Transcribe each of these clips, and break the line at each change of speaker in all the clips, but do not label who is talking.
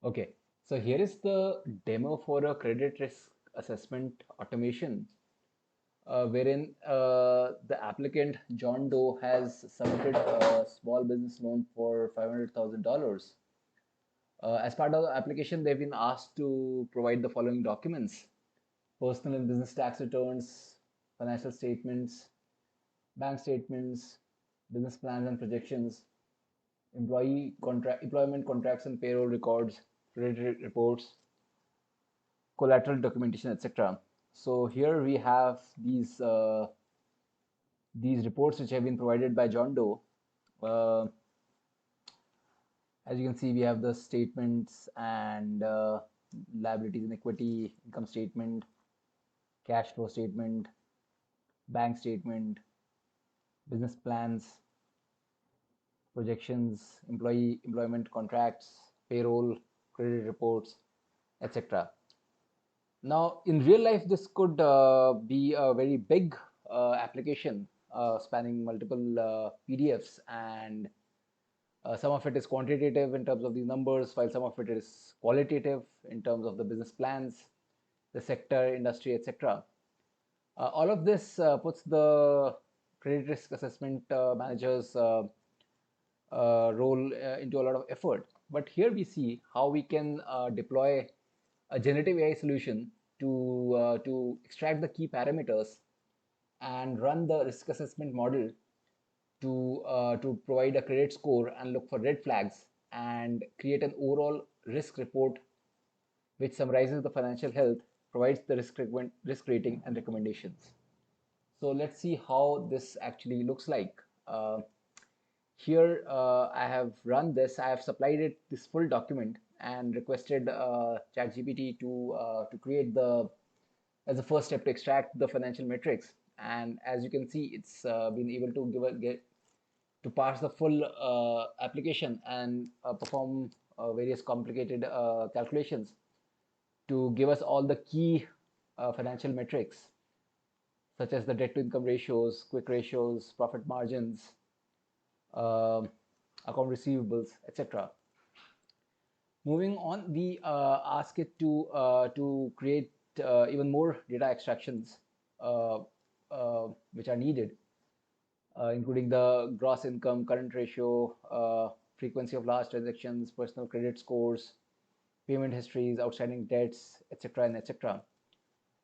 Okay, so here is the demo for a credit risk assessment automation, wherein the applicant John Doe has submitted a small business loan for $500,000. As part of the application, they've been asked to provide the following documents: personal and business tax returns, financial statements, bank statements, business plans and projections, employment contracts and payroll records, credit reports, collateral documentation, etc. So here we have these reports which have been provided by John Doe. Uh, as you can see, we have the statements and liabilities and equity, income statement, cash flow statement, bank statement, business plans, projections, employment contracts, payroll, credit reports, etc. Now, in real life, this could be a very big application spanning multiple PDFs, and some of it is quantitative in terms of these numbers, while some of it is qualitative in terms of the business plans, the sector, industry, etc. All of this puts the credit risk assessment managers role into a lot of effort. But here we see how we can deploy a generative AI solution to extract the key parameters and run the risk assessment model to provide a credit score and look for red flags and create an overall risk report which summarizes the financial health, provides the risk rating and recommendations. So let's see how this actually looks like. Here I have run this. I have supplied it this full document and requested ChatGPT to create the as a first step to extract the financial metrics. And as you can see, it's been able to get to pass the full application and perform various complicated calculations to give us all the key financial metrics such as the debt to income ratios, quick ratios, profit margins, uh, account receivables, etc. Moving on, we ask it to create even more data extractions uh, which are needed, including the gross income, current ratio, frequency of large transactions, personal credit scores, payment histories, outstanding debts, etc. and etc.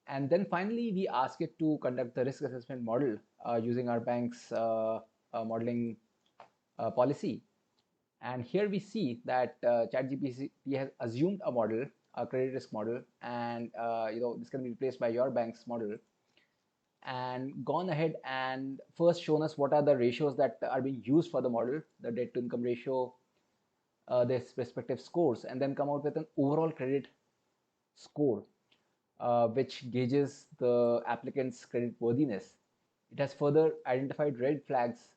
And then finally, we ask it to conduct the risk assessment model using our bank's modeling policy. And here we see that ChatGPT has assumed a model, a credit risk model, and this can be replaced by your bank's model, and gone ahead and first shown us what are the ratios that are being used for the model, the debt to income ratio, their respective scores, and then come out with an overall credit score, which gauges the applicant's credit worthiness. It has further identified red flags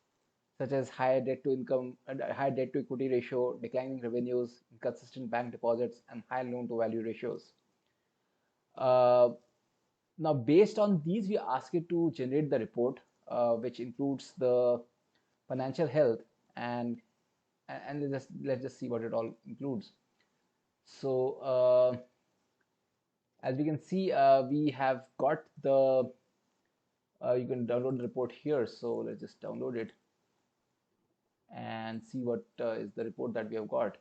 such as high debt to income, high debt to equity ratio, declining revenues, inconsistent bank deposits, and high loan to value ratios. Uh, Now, based on these, we ask it to generate the report, which includes the financial health and let's just see what it all includes. So, as we can see, we have got the you can download the report here. So let's just download it and see what is the report that we have got.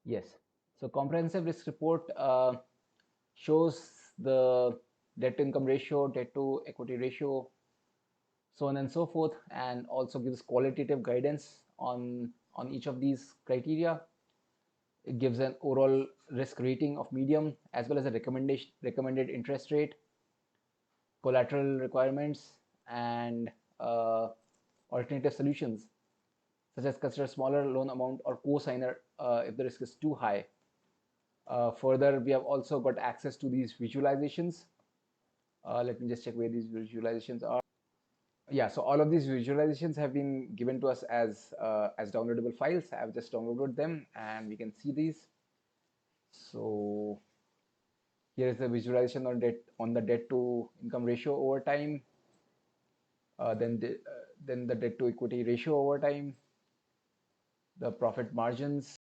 Yes. So comprehensive risk report shows the debt to income ratio, debt to equity ratio, so on and so forth, and also gives qualitative guidance on each of these criteria. It gives an overall risk rating of medium as well as a recommended interest rate, collateral requirements, and alternative solutions such as consider smaller loan amount or co-signer if the risk is too high. Further, we have also got access to these visualizations. Let me just check where these visualizations are. Yeah, so all of these visualizations have been given to us as downloadable files. I have just downloaded them and we can see these. So here is the visualization on the debt to income ratio over time, then the debt to equity ratio over time, the profit margins,